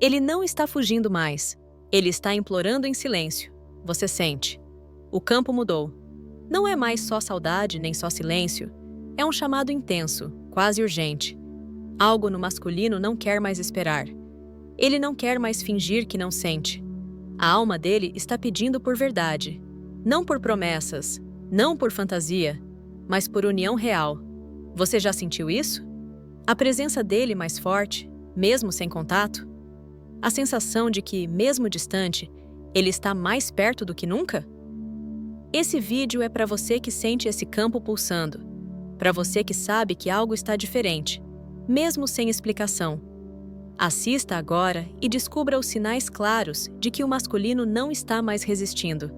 Ele não está fugindo mais. Ele está implorando em silêncio. Você sente. O campo mudou. Não é mais só saudade nem só silêncio. É um chamado intenso, quase urgente. Algo no masculino não quer mais esperar. Ele não quer mais fingir que não sente. A alma dele está pedindo por verdade. Não por promessas, não por fantasia, mas por união real. Você já sentiu isso? A presença dele mais forte, mesmo sem contato? A sensação de que, mesmo distante, ele está mais perto do que nunca? Esse vídeo é para você que sente esse campo pulsando, para você que sabe que algo está diferente, mesmo sem explicação. Assista agora e descubra os sinais claros de que o masculino não está mais resistindo.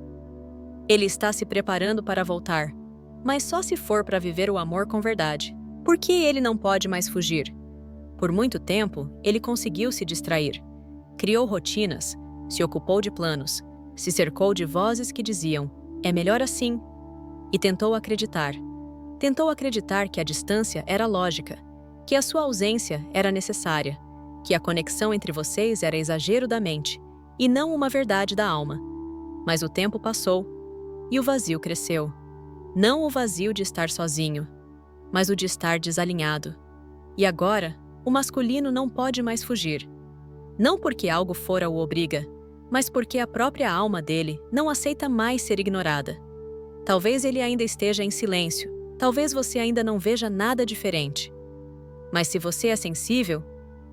Ele está se preparando para voltar, mas só se for para viver o amor com verdade. Por que ele não pode mais fugir? Por muito tempo, ele conseguiu se distrair. Criou rotinas, se ocupou de planos, se cercou de vozes que diziam: é melhor assim. E tentou acreditar. Tentou acreditar que a distância era lógica, que a sua ausência era necessária, que a conexão entre vocês era exagero da mente e não uma verdade da alma. Mas o tempo passou e o vazio cresceu. Não o vazio de estar sozinho, mas o de estar desalinhado. E agora, o masculino não pode mais fugir. Não porque algo fora o obriga, mas porque a própria alma dele não aceita mais ser ignorada. Talvez ele ainda esteja em silêncio, talvez você ainda não veja nada diferente. Mas se você é sensível,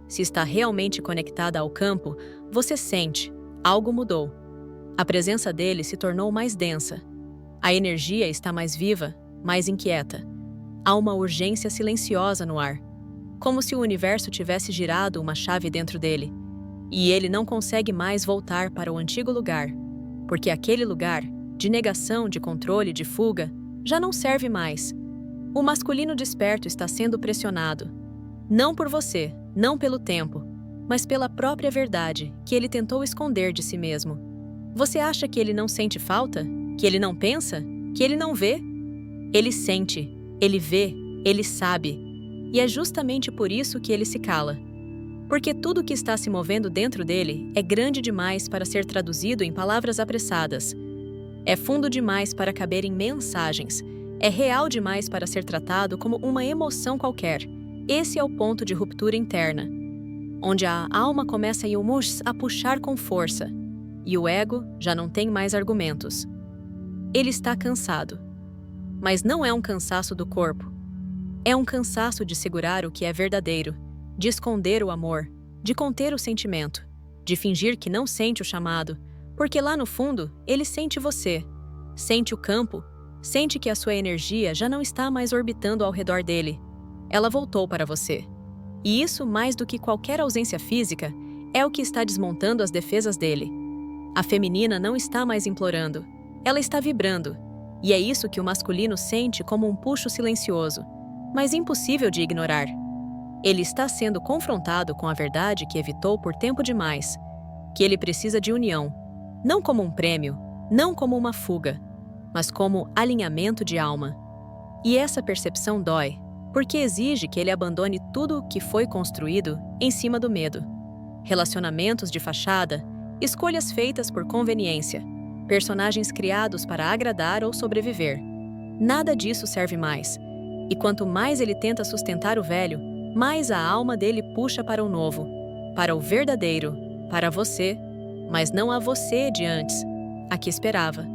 se está realmente conectada ao campo, você sente, algo mudou. A presença dele se tornou mais densa. A energia está mais viva, mais inquieta. Há uma urgência silenciosa no ar, como se o universo tivesse girado uma chave dentro dele. E ele não consegue mais voltar para o antigo lugar, porque aquele lugar, de negação, de controle, de fuga, já não serve mais. O masculino desperto está sendo pressionado. Não por você, não pelo tempo, mas pela própria verdade que ele tentou esconder de si mesmo. Você acha que ele não sente falta? Que ele não pensa? Que ele não vê? Ele sente, ele vê, ele sabe. E é justamente por isso que ele se cala. Porque tudo que está se movendo dentro dele é grande demais para ser traduzido em palavras apressadas. É fundo demais para caber em mensagens. É real demais para ser tratado como uma emoção qualquer. Esse é o ponto de ruptura interna, onde a alma começa a puxar com força, e o ego já não tem mais argumentos. Ele está cansado. Mas não é um cansaço do corpo. É um cansaço de segurar o que é verdadeiro, de esconder o amor, de conter o sentimento, de fingir que não sente o chamado, porque lá no fundo ele sente você, sente o campo, sente que a sua energia já não está mais orbitando ao redor dele. Ela voltou para você. E isso, mais do que qualquer ausência física, é o que está desmontando as defesas dele. A feminina não está mais implorando, ela está vibrando, e é isso que o masculino sente como um puxo silencioso, mas impossível de ignorar. Ele está sendo confrontado com a verdade que evitou por tempo demais, que ele precisa de união, não como um prêmio, não como uma fuga, mas como alinhamento de alma. E essa percepção dói, porque exige que ele abandone tudo o que foi construído em cima do medo. Relacionamentos de fachada, escolhas feitas por conveniência, personagens criados para agradar ou sobreviver. Nada disso serve mais. E quanto mais ele tenta sustentar o velho, mais a alma dele puxa para o novo, para o verdadeiro, para você, mas não a você de antes, a que esperava,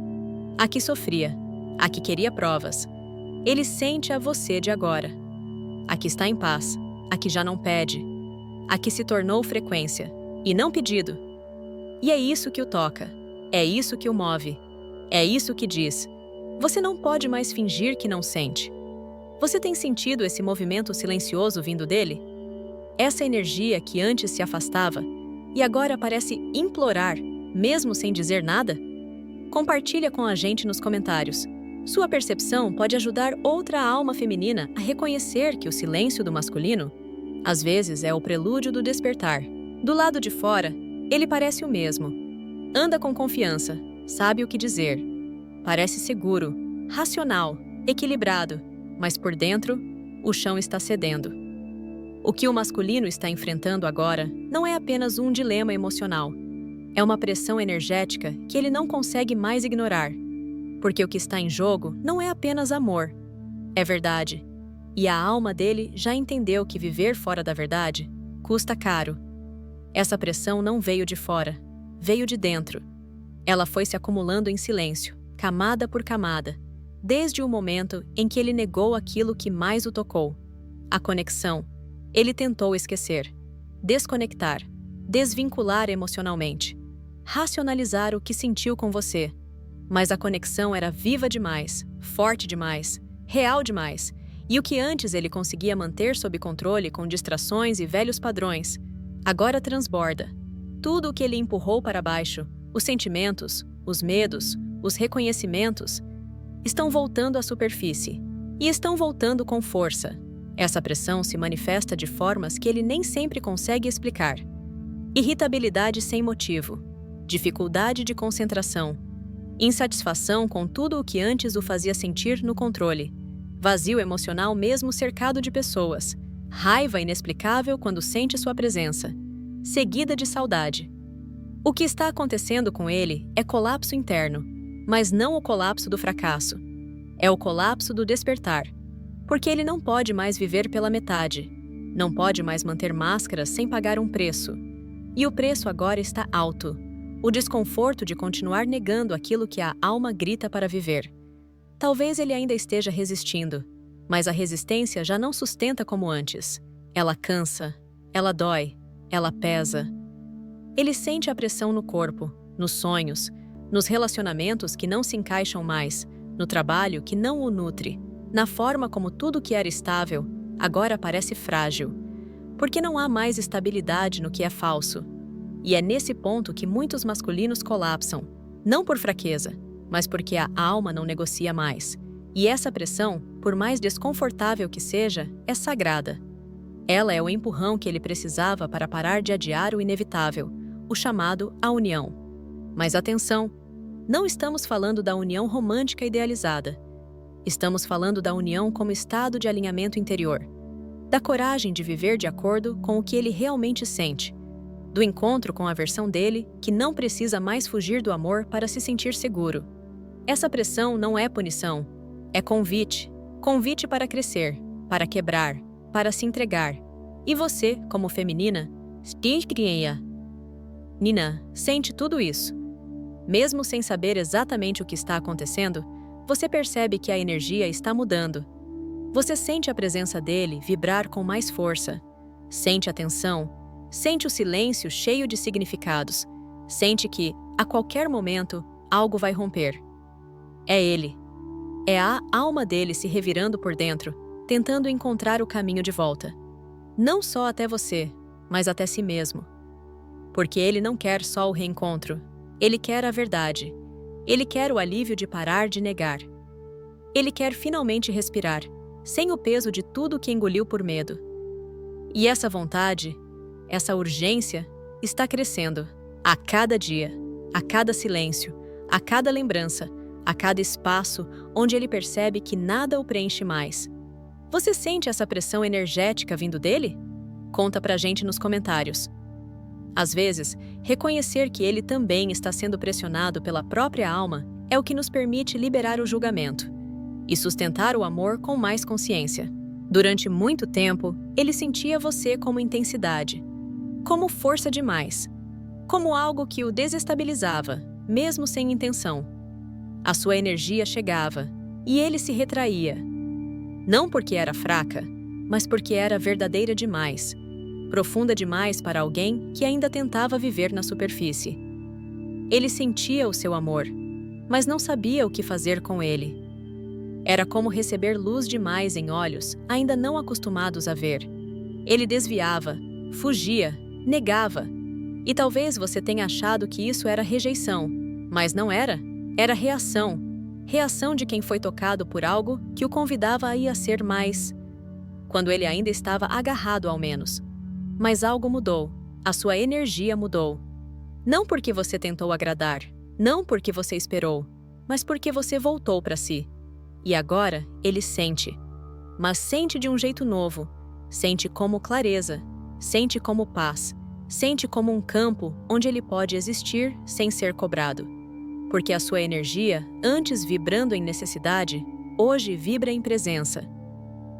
a que sofria, a que queria provas. Ele sente a você de agora, a que está em paz, a que já não pede, a que se tornou frequência, e não pedido. E é isso que o toca, é isso que o move, é isso que diz: você não pode mais fingir que não sente. Você tem sentido esse movimento silencioso vindo dele? Essa energia que antes se afastava e agora parece implorar, mesmo sem dizer nada? Compartilha com a gente nos comentários. Sua percepção pode ajudar outra alma feminina a reconhecer que o silêncio do masculino, às vezes, é o prelúdio do despertar. Do lado de fora, ele parece o mesmo. Anda com confiança, sabe o que dizer. Parece seguro, racional, equilibrado, mas por dentro, o chão está cedendo. O que o masculino está enfrentando agora não é apenas um dilema emocional. É uma pressão energética que ele não consegue mais ignorar. Porque o que está em jogo não é apenas amor. É verdade. E a alma dele já entendeu que viver fora da verdade custa caro. Essa pressão não veio de fora, veio de dentro. Ela foi se acumulando em silêncio, camada por camada, desde o momento em que ele negou aquilo que mais o tocou. A conexão. Ele tentou esquecer, desconectar, desvincular emocionalmente, racionalizar o que sentiu com você. Mas a conexão era viva demais, forte demais, real demais, e o que antes ele conseguia manter sob controle com distrações e velhos padrões, agora transborda. Tudo o que ele empurrou para baixo, os sentimentos, os medos, os reconhecimentos, estão voltando à superfície. E estão voltando com força. Essa pressão se manifesta de formas que ele nem sempre consegue explicar. Irritabilidade sem motivo, dificuldade de concentração, insatisfação com tudo o que antes o fazia sentir no controle, vazio emocional mesmo cercado de pessoas, raiva inexplicável quando sente sua presença, seguida de saudade. O que está acontecendo com ele é colapso interno, mas não o colapso do fracasso. É o colapso do despertar, porque ele não pode mais viver pela metade, não pode mais manter máscaras sem pagar um preço. E o preço agora está alto, o desconforto de continuar negando aquilo que a alma grita para viver. Talvez ele ainda esteja resistindo, mas a resistência já não sustenta como antes. Ela cansa, ela dói, ela pesa. Ele sente a pressão no corpo, nos sonhos, nos relacionamentos que não se encaixam mais, no trabalho que não o nutre, na forma como tudo que era estável agora parece frágil, porque não há mais estabilidade no que é falso. E é nesse ponto que muitos masculinos colapsam, não por fraqueza, mas porque a alma não negocia mais. E essa pressão, por mais desconfortável que seja, é sagrada. Ela é o empurrão que ele precisava para parar de adiar o inevitável, o chamado a união. Mas atenção, não estamos falando da união romântica idealizada. Estamos falando da união como estado de alinhamento interior, da coragem de viver de acordo com o que ele realmente sente, do encontro com a versão dele que não precisa mais fugir do amor para se sentir seguro. Essa pressão não é punição, é convite, convite para crescer, para quebrar, para se entregar. E você, como feminina, Nina, sente tudo isso. Mesmo sem saber exatamente o que está acontecendo, você percebe que a energia está mudando. Você sente a presença dele vibrar com mais força. Sente a tensão, sente o silêncio cheio de significados. Sente que, a qualquer momento, algo vai romper. É ele. É a alma dele se revirando por dentro, tentando encontrar o caminho de volta. Não só até você, mas até si mesmo. Porque ele não quer só o reencontro. Ele quer a verdade. Ele quer o alívio de parar de negar. Ele quer finalmente respirar, sem o peso de tudo que engoliu por medo. E essa vontade, essa urgência, está crescendo. A cada dia, a cada silêncio, a cada lembrança, a cada espaço onde ele percebe que nada o preenche mais. Você sente essa pressão energética vindo dele? Conta pra gente nos comentários. Às vezes, reconhecer que ele também está sendo pressionado pela própria alma é o que nos permite liberar o julgamento e sustentar o amor com mais consciência. Durante muito tempo, ele sentia você como intensidade, como força demais, como algo que o desestabilizava, mesmo sem intenção. A sua energia chegava e ele se retraía. Não porque era fraca, mas porque era verdadeira demais, profunda demais para alguém que ainda tentava viver na superfície. Ele sentia o seu amor, mas não sabia o que fazer com ele. Era como receber luz demais em olhos ainda não acostumados a ver. Ele desviava, fugia, negava. E talvez você tenha achado que isso era rejeição, mas não era. Era reação. Reação de quem foi tocado por algo que o convidava a ir a ser mais, quando ele ainda estava agarrado ao menos. Mas algo mudou. A sua energia mudou. Não porque você tentou agradar, não porque você esperou, mas porque você voltou para si. E agora ele sente. Mas sente de um jeito novo. sente como clareza, sente como paz, sente como um campo onde ele pode existir sem ser cobrado. Porque a sua energia, antes vibrando em necessidade, hoje vibra em presença.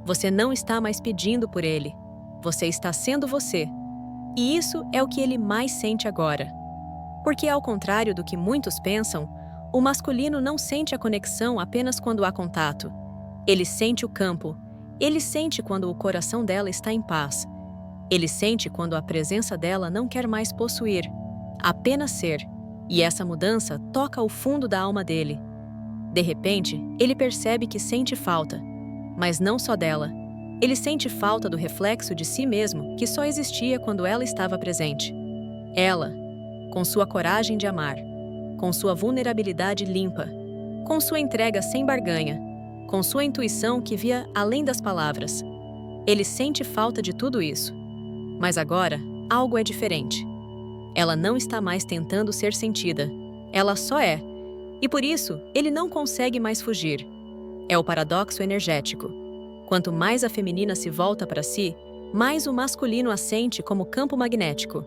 Você não está mais pedindo por ele, você está sendo você. E isso é o que ele mais sente agora. Porque, ao contrário do que muitos pensam, o masculino não sente a conexão apenas quando há contato. Ele sente o campo, ele sente quando o coração dela está em paz. Ele sente quando a presença dela não quer mais possuir, apenas ser. E essa mudança toca o fundo da alma dele. De repente, ele percebe que sente falta, mas não só dela. Ele sente falta do reflexo de si mesmo que só existia quando ela estava presente. Ela, com sua coragem de amar, com sua vulnerabilidade limpa, com sua entrega sem barganha, com sua intuição que via além das palavras. Ele sente falta de tudo isso. Mas agora, algo é diferente. Ela não está mais tentando ser sentida. Ela só é. E por isso, ele não consegue mais fugir. É o paradoxo energético. Quanto mais a feminina se volta para si, mais o masculino a sente como campo magnético.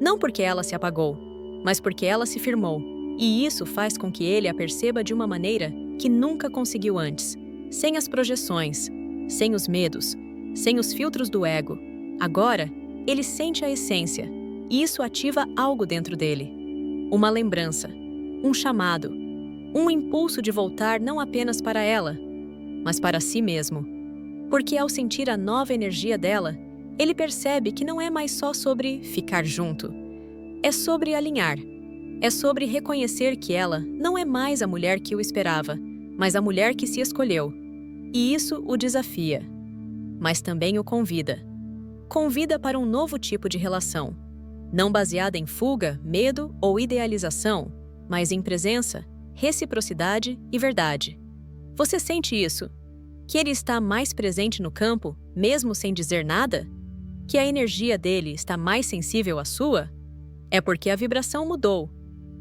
Não porque ela se apagou, mas porque ela se firmou. E isso faz com que ele a perceba de uma maneira que nunca conseguiu antes. Sem as projeções, sem os medos, sem os filtros do ego. Agora, ele sente a essência, e isso ativa algo dentro dele. Uma lembrança, um chamado, um impulso de voltar não apenas para ela, mas para si mesmo. Porque ao sentir a nova energia dela, ele percebe que não é mais só sobre ficar junto. É sobre alinhar. É sobre reconhecer que ela não é mais a mulher que o esperava, mas a mulher que se escolheu. E isso o desafia, mas também o convida. Convida para um novo tipo de relação, não baseada em fuga, medo ou idealização, mas em presença, reciprocidade e verdade. Você sente isso? Que ele está mais presente no campo, mesmo sem dizer nada? Que a energia dele está mais sensível à sua? É porque a vibração mudou,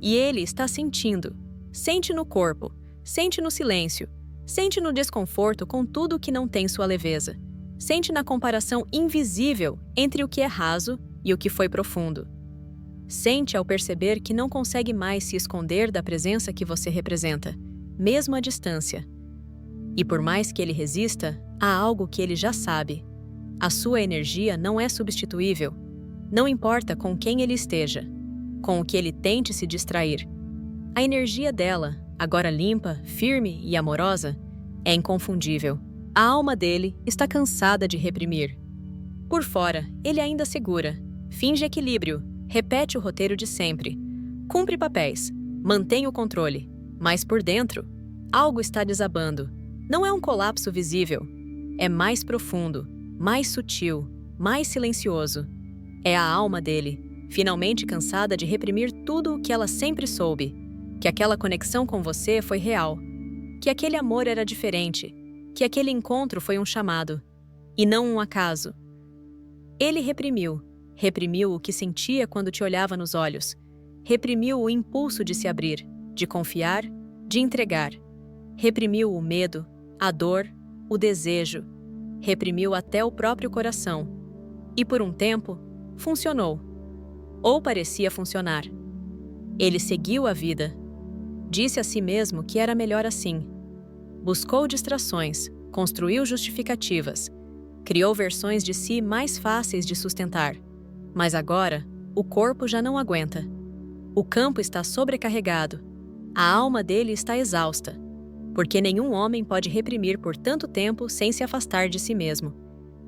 e ele está sentindo. Sente no corpo, sente no silêncio, sente no desconforto com tudo que não tem sua leveza. Sente na comparação invisível entre o que é raso e o que foi profundo. Sente ao perceber que não consegue mais se esconder da presença que você representa, mesmo à distância. E por mais que ele resista, há algo que ele já sabe. A sua energia não é substituível. Não importa com quem ele esteja, com o que ele tente se distrair. A energia dela, agora limpa, firme e amorosa, é inconfundível. A alma dele está cansada de reprimir. Por fora, ele ainda segura, finge equilíbrio, repete o roteiro de sempre, cumpre papéis, mantém o controle, mas por dentro, algo está desabando. Não é um colapso visível, é mais profundo, mais sutil, mais silencioso. É a alma dele, finalmente cansada de reprimir tudo o que ela sempre soube, que aquela conexão com você foi real, que aquele amor era diferente, que aquele encontro foi um chamado, e não um acaso. Ele reprimiu o que sentia quando te olhava nos olhos, reprimiu o impulso de se abrir, de confiar, de entregar, reprimiu o medo, a dor, o desejo, reprimiu até o próprio coração. E por um tempo, funcionou. Ou parecia funcionar. Ele seguiu a vida. Disse a si mesmo que era melhor assim. Buscou distrações, construiu justificativas, criou versões de si mais fáceis de sustentar. Mas agora, o corpo já não aguenta. O campo está sobrecarregado. A alma dele está exausta. Porque nenhum homem pode reprimir por tanto tempo sem se afastar de si mesmo.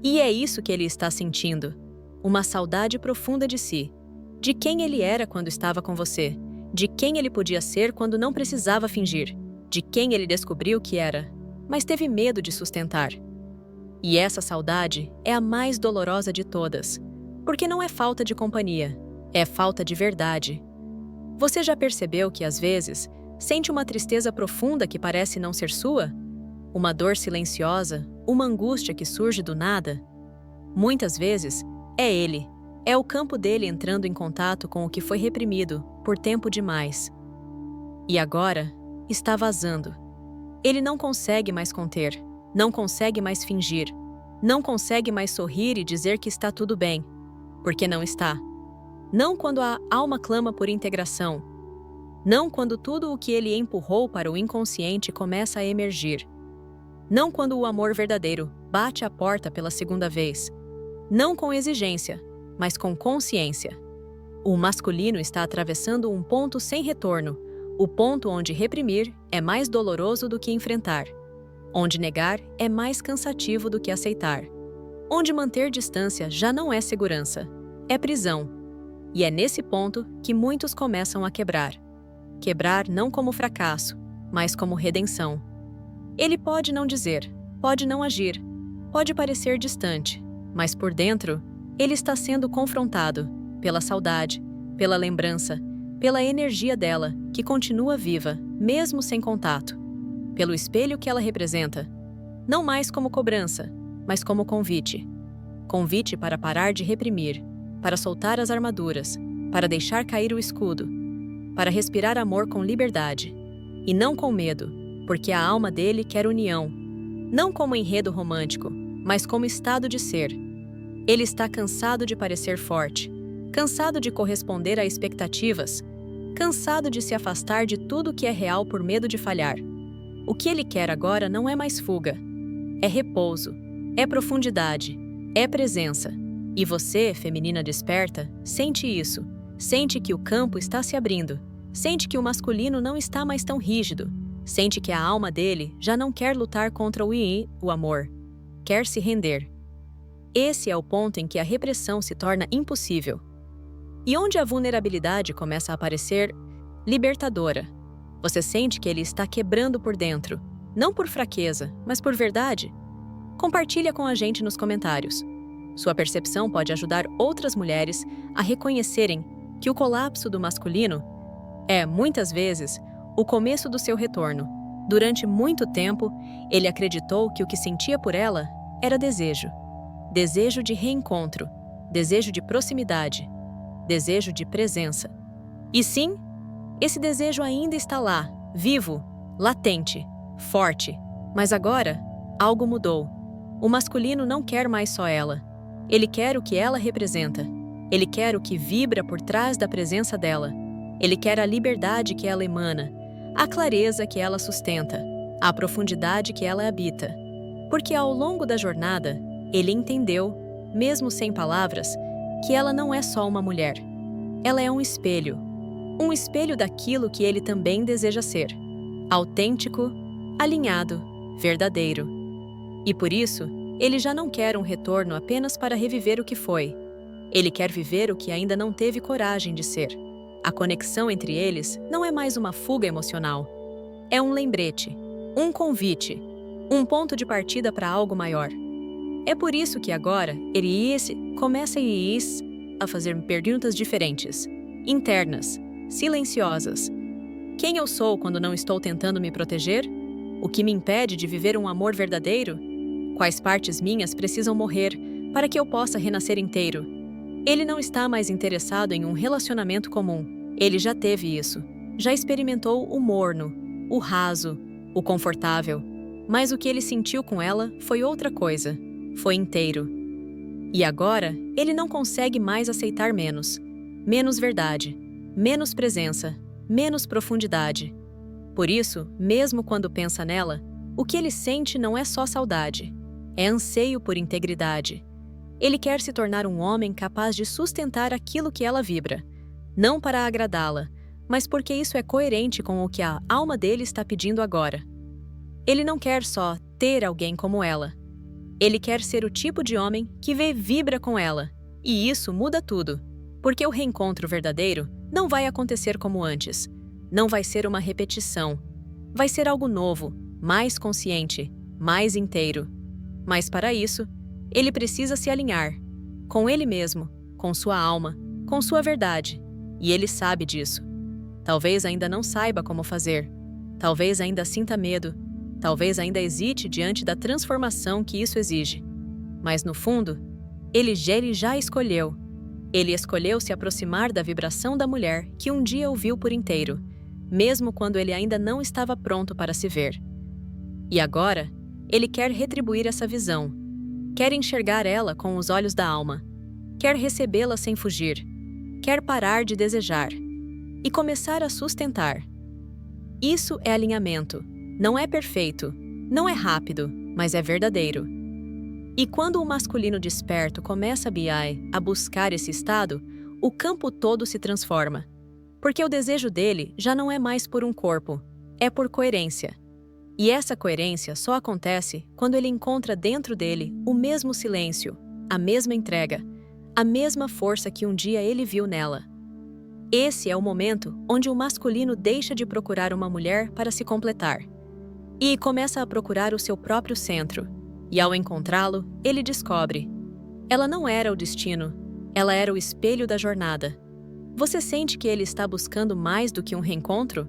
E é isso que ele está sentindo. Uma saudade profunda de si. De quem ele era quando estava com você. De quem ele podia ser quando não precisava fingir. De quem ele descobriu que era, mas teve medo de sustentar. E essa saudade é a mais dolorosa de todas, porque não é falta de companhia, é falta de verdade. Você já percebeu que, às vezes, sente uma tristeza profunda que parece não ser sua? Uma dor silenciosa, uma angústia que surge do nada? Muitas vezes, é ele, é o campo dele entrando em contato com o que foi reprimido por tempo demais. E agora, está vazando. Ele não consegue mais conter, não consegue mais fingir, Não consegue mais sorrir e dizer que está tudo bem, porque não está. Não quando a alma clama por integração. Não quando tudo o que ele empurrou para o inconsciente começa a emergir. Não quando o amor verdadeiro bate à porta pela segunda vez. Não com exigência, mas com consciência. O masculino está atravessando um ponto sem retorno, o ponto onde reprimir é mais doloroso do que enfrentar, onde negar é mais cansativo do que aceitar, onde manter distância já não é segurança, é prisão. E é nesse ponto que muitos começam a quebrar. Quebrar não como fracasso, mas como redenção. Ele pode não dizer, pode não agir, pode parecer distante, mas por dentro, ele está sendo confrontado pela saudade, pela lembrança, pela energia dela, que continua viva, mesmo sem contato, pelo espelho que ela representa, não mais como cobrança, mas como convite. Convite para parar de reprimir, para soltar as armaduras, para deixar cair o escudo, para respirar amor com liberdade, e não com medo, porque a alma dele quer união, não como enredo romântico, mas como estado de ser. Ele está cansado de parecer forte, cansado de corresponder a expectativas, cansado de se afastar de tudo que é real por medo de falhar. O que ele quer agora não é mais fuga, é repouso, é profundidade, é presença. E você, feminina desperta, sente isso, sente que o campo está se abrindo, sente que o masculino não está mais tão rígido, sente que a alma dele já não quer lutar contra o amor, quer se render. Esse é o ponto em que a repressão se torna impossível. E onde a vulnerabilidade começa a aparecer libertadora. Você sente que ele está quebrando por dentro, não por fraqueza, mas por verdade. Compartilha com a gente nos comentários. Sua percepção pode ajudar outras mulheres a reconhecerem que o colapso do masculino é, muitas vezes, o começo do seu retorno. Durante muito tempo, ele acreditou que o que sentia por ela era desejo. Desejo de reencontro, desejo de proximidade, desejo de presença. E sim, esse desejo ainda está lá, vivo, latente, forte. Mas agora, algo mudou. O masculino não quer mais só ela. Ele quer o que ela representa. Ele quer o que vibra por trás da presença dela. Ele quer a liberdade que ela emana, a clareza que ela sustenta, a profundidade que ela habita. Porque ao longo da jornada, ele entendeu, mesmo sem palavras, que ela não é só uma mulher. Ela é um espelho daquilo que ele também deseja ser. Autêntico, alinhado, verdadeiro. E por isso, ele já não quer um retorno apenas para reviver o que foi. Ele quer viver o que ainda não teve coragem de ser. A conexão entre eles não é mais uma fuga emocional. É um lembrete, um convite, um ponto de partida para algo maior. É por isso que agora ele começa a fazer perguntas diferentes, internas, silenciosas. Quem eu sou quando não estou tentando me proteger? O que me impede de viver um amor verdadeiro? Quais partes minhas precisam morrer para que eu possa renascer inteiro? Ele não está mais interessado em um relacionamento comum. Ele já teve isso. Já experimentou o morno, o raso, o confortável. Mas o que ele sentiu com ela foi outra coisa. Foi inteiro. E agora, ele não consegue mais aceitar menos. Menos verdade, menos presença, menos profundidade. Por isso, mesmo quando pensa nela, o que ele sente não é só saudade. É anseio por integridade. Ele quer se tornar um homem capaz de sustentar aquilo que ela vibra. Não para agradá-la, mas porque isso é coerente com o que a alma dele está pedindo agora. Ele não quer só ter alguém como ela. Ele quer ser o tipo de homem que vibra com ela. E isso muda tudo. Porque o reencontro verdadeiro não vai acontecer como antes. Não vai ser uma repetição. Vai ser algo novo, mais consciente, mais inteiro. Mas para isso, ele precisa se alinhar. Com ele mesmo, com sua alma, com sua verdade. E ele sabe disso. Talvez ainda não saiba como fazer. Talvez ainda sinta medo. Talvez ainda hesite diante da transformação que isso exige. Mas no fundo, ele já escolheu. Ele escolheu se aproximar da vibração da mulher que um dia o viu por inteiro, mesmo quando ele ainda não estava pronto para se ver. E agora, ele quer retribuir essa visão. quer enxergar ela com os olhos da alma, quer recebê-la sem fugir, quer parar de desejar e começar a sustentar. Isso é alinhamento. Não é perfeito, não é rápido, mas é verdadeiro. E quando o masculino desperto começa a buscar esse estado, o campo todo se transforma. Porque o desejo dele já não é mais por um corpo, é por coerência. E essa coerência só acontece quando ele encontra dentro dele o mesmo silêncio, a mesma entrega, a mesma força que um dia ele viu nela. Esse é o momento onde o masculino deixa de procurar uma mulher para se completar e começa a procurar o seu próprio centro. E ao encontrá-lo, ele descobre: ela não era o destino, ela era o espelho da jornada. Você sente que ele está buscando mais do que um reencontro?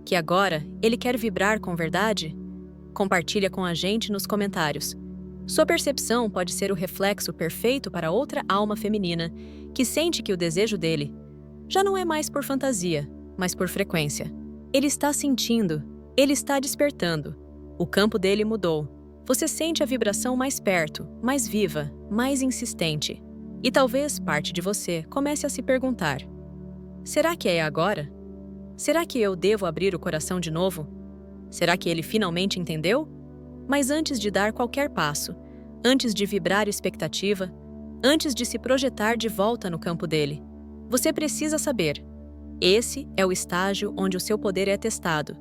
Que agora ele quer vibrar com verdade? Compartilha com a gente nos comentários. Sua percepção pode ser o reflexo perfeito para outra alma feminina que sente que o desejo dele já não é mais por fantasia, mas por frequência. Ele está sentindo, ele está despertando. O campo dele mudou. Você sente a vibração mais perto, mais viva, mais insistente. E talvez parte de você comece a se perguntar: será que é agora? Será que eu devo abrir o coração de novo? Será que ele finalmente entendeu? Mas antes de dar qualquer passo, antes de vibrar expectativa, antes de se projetar de volta no campo dele, você precisa saber: esse é o estágio onde o seu poder é testado.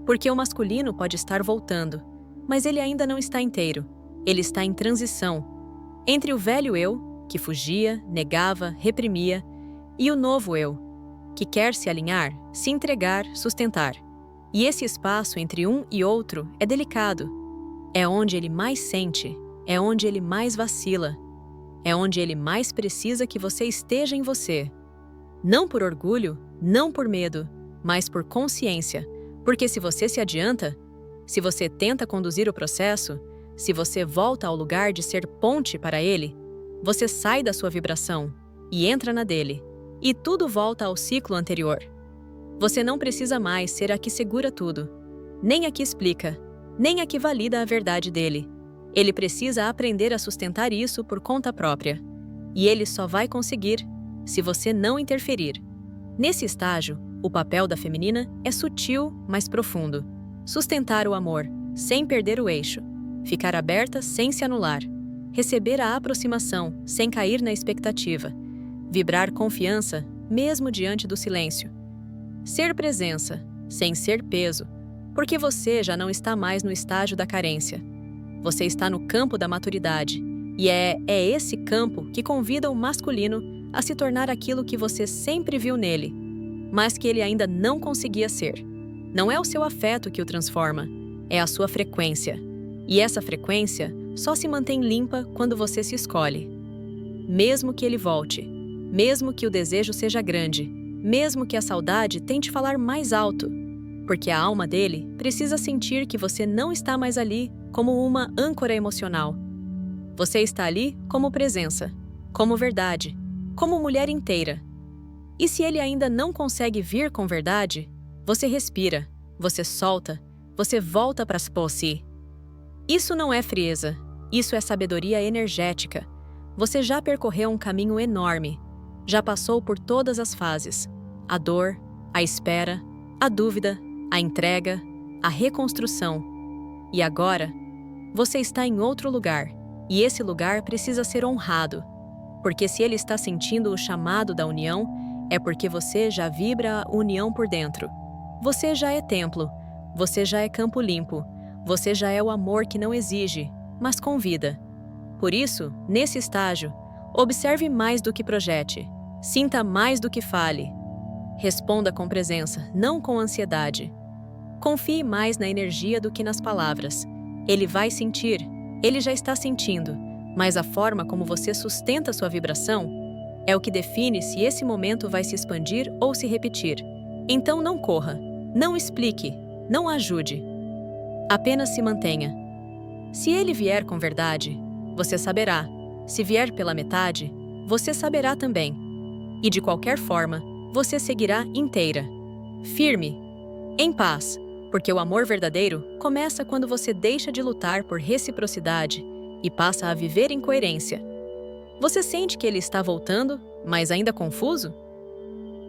Porque o masculino pode estar voltando, mas ele ainda não está inteiro. Ele está em transição entre o velho eu, que fugia, negava, reprimia, e o novo eu, que quer se alinhar, se entregar, sustentar. E esse espaço entre um e outro é delicado. É onde ele mais sente, é onde ele mais vacila, é onde ele mais precisa que você esteja em você. Não por orgulho, não por medo, mas por consciência. Porque se você se adianta, se você tenta conduzir o processo, se você volta ao lugar de ser ponte para ele, você sai da sua vibração e entra na dele. E tudo volta ao ciclo anterior. Você não precisa mais ser a que segura tudo, nem a que explica, nem a que valida a verdade dele. Ele precisa aprender a sustentar isso por conta própria. E ele só vai conseguir se você não interferir. Nesse estágio, o papel da feminina é sutil, mas profundo. Sustentar o amor, sem perder o eixo. Ficar aberta sem se anular. Receber a aproximação, sem cair na expectativa. Vibrar confiança, mesmo diante do silêncio. Ser presença, sem ser peso, porque você já não está mais no estágio da carência. Você está no campo da maturidade, e é esse campo que convida o masculino a se tornar aquilo que você sempre viu nele, mas que ele ainda não conseguia ser. Não é o seu afeto que o transforma, é a sua frequência. E essa frequência só se mantém limpa quando você se escolhe. Mesmo que ele volte, mesmo que o desejo seja grande, mesmo que a saudade tente falar mais alto, porque a alma dele precisa sentir que você não está mais ali como uma âncora emocional. Você está ali como presença, como verdade, como mulher inteira. E se ele ainda não consegue vir com verdade, você respira, você solta, você volta para si. Isso não é frieza, isso é sabedoria energética. Você já percorreu um caminho enorme, já passou por todas as fases: a dor, a espera, a dúvida, a entrega, a reconstrução. E agora, você está em outro lugar, e esse lugar precisa ser honrado. Porque se ele está sentindo o chamado da união, é porque você já vibra a união por dentro. Você já é templo, você já é campo limpo, você já é o amor que não exige, mas convida. Por isso, nesse estágio, observe mais do que projete, sinta mais do que fale. Responda com presença, não com ansiedade. Confie mais na energia do que nas palavras. Ele vai sentir, ele já está sentindo, mas a forma como você sustenta sua vibração é o que define se esse momento vai se expandir ou se repetir. Então não corra, não explique, não ajude. Apenas se mantenha. Se ele vier com verdade, você saberá. Se vier pela metade, você saberá também. E de qualquer forma, você seguirá inteira, firme, em paz, porque o amor verdadeiro começa quando você deixa de lutar por reciprocidade e passa a viver em coerência. Você sente que ele está voltando, mas ainda confuso?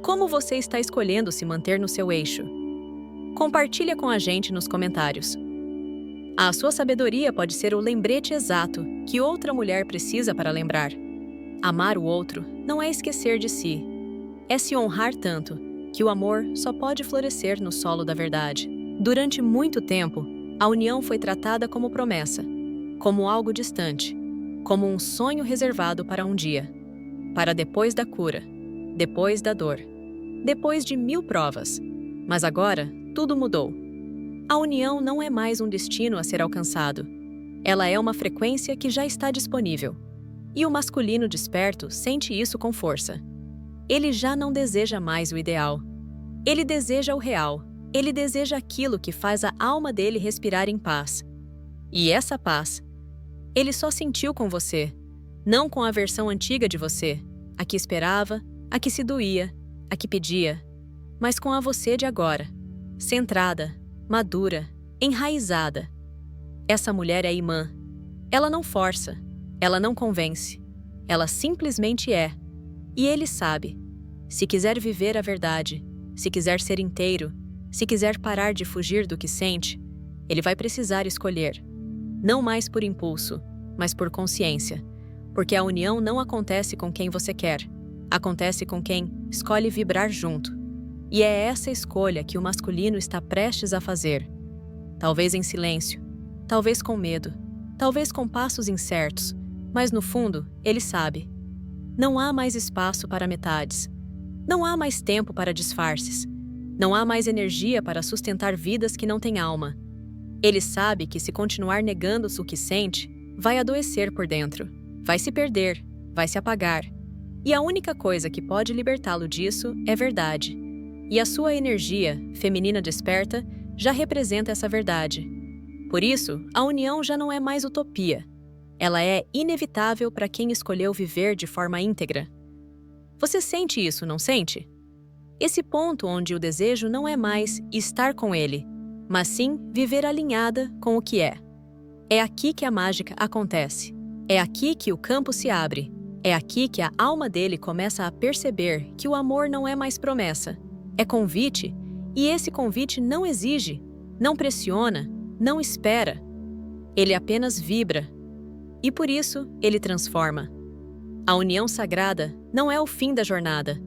Como você está escolhendo se manter no seu eixo? Compartilha com a gente nos comentários. A sua sabedoria pode ser o lembrete exato que outra mulher precisa para lembrar. Amar o outro não é esquecer de si. É se honrar tanto que o amor só pode florescer no solo da verdade. Durante muito tempo, a união foi tratada como promessa, como algo distante, como um sonho reservado para um dia, para depois da cura, depois da dor, depois de 1000 provas. Mas agora, tudo mudou. A união não é mais um destino a ser alcançado. Ela é uma frequência que já está disponível. E o masculino desperto sente isso com força. Ele já não deseja mais o ideal. Ele deseja o real. Ele deseja aquilo que faz a alma dele respirar em paz. E essa paz, ele só sentiu com você, não com a versão antiga de você, a que esperava, a que se doía, a que pedia, mas com a você de agora, centrada, madura, enraizada. Essa mulher é imã. Ela não força, ela não convence, ela simplesmente é. E ele sabe. Se quiser viver a verdade, se quiser ser inteiro, se quiser parar de fugir do que sente, ele vai precisar escolher. Não mais por impulso, mas por consciência. Porque a união não acontece com quem você quer, acontece com quem escolhe vibrar junto. E é essa escolha que o masculino está prestes a fazer. Talvez em silêncio, talvez com medo, talvez com passos incertos, mas no fundo, ele sabe. Não há mais espaço para metades. Não há mais tempo para disfarces. Não há mais energia para sustentar vidas que não têm alma. Ele sabe que se continuar negando o que sente, vai adoecer por dentro, vai se perder, vai se apagar. E a única coisa que pode libertá-lo disso é verdade. E a sua energia, feminina desperta, já representa essa verdade. Por isso, a união já não é mais utopia. Ela é inevitável para quem escolheu viver de forma íntegra. Você sente isso, não sente? Esse ponto onde o desejo não é mais estar com ele, mas sim viver alinhada com o que é. É aqui que a mágica acontece. É aqui que o campo se abre. É aqui que a alma dele começa a perceber que o amor não é mais promessa. É convite, e esse convite não exige, não pressiona, não espera. Ele apenas vibra. E por isso, ele transforma. A união sagrada não é o fim da jornada.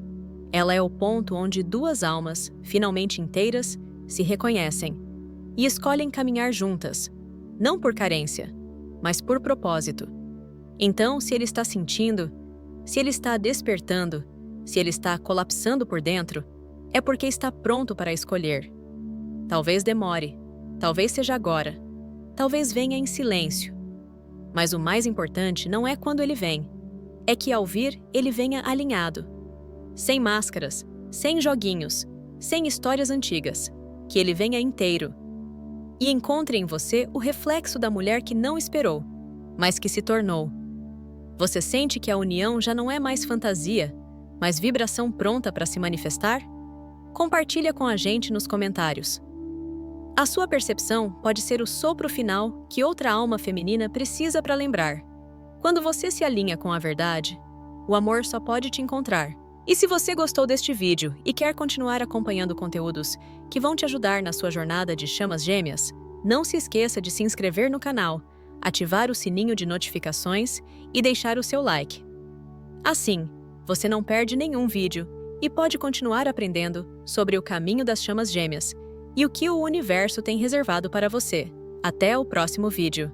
Ela é o ponto onde duas almas, finalmente inteiras, se reconhecem e escolhem caminhar juntas, não por carência, mas por propósito. Então, se ele está sentindo, se ele está despertando, se ele está colapsando por dentro, é porque está pronto para escolher. Talvez demore, talvez seja agora, talvez venha em silêncio. Mas o mais importante não é quando ele vem, é que ao vir, ele venha alinhado. Sem máscaras, sem joguinhos, sem histórias antigas. Que ele venha inteiro. E encontre em você o reflexo da mulher que não esperou, mas que se tornou. Você sente que a união já não é mais fantasia, mas vibração pronta para se manifestar? Compartilha com a gente nos comentários. A sua percepção pode ser o sopro final que outra alma feminina precisa para lembrar. Quando você se alinha com a verdade, o amor só pode te encontrar. E se você gostou deste vídeo e quer continuar acompanhando conteúdos que vão te ajudar na sua jornada de chamas gêmeas, não se esqueça de se inscrever no canal, ativar o sininho de notificações e deixar o seu like. Assim, você não perde nenhum vídeo e pode continuar aprendendo sobre o caminho das chamas gêmeas e o que o universo tem reservado para você. Até o próximo vídeo!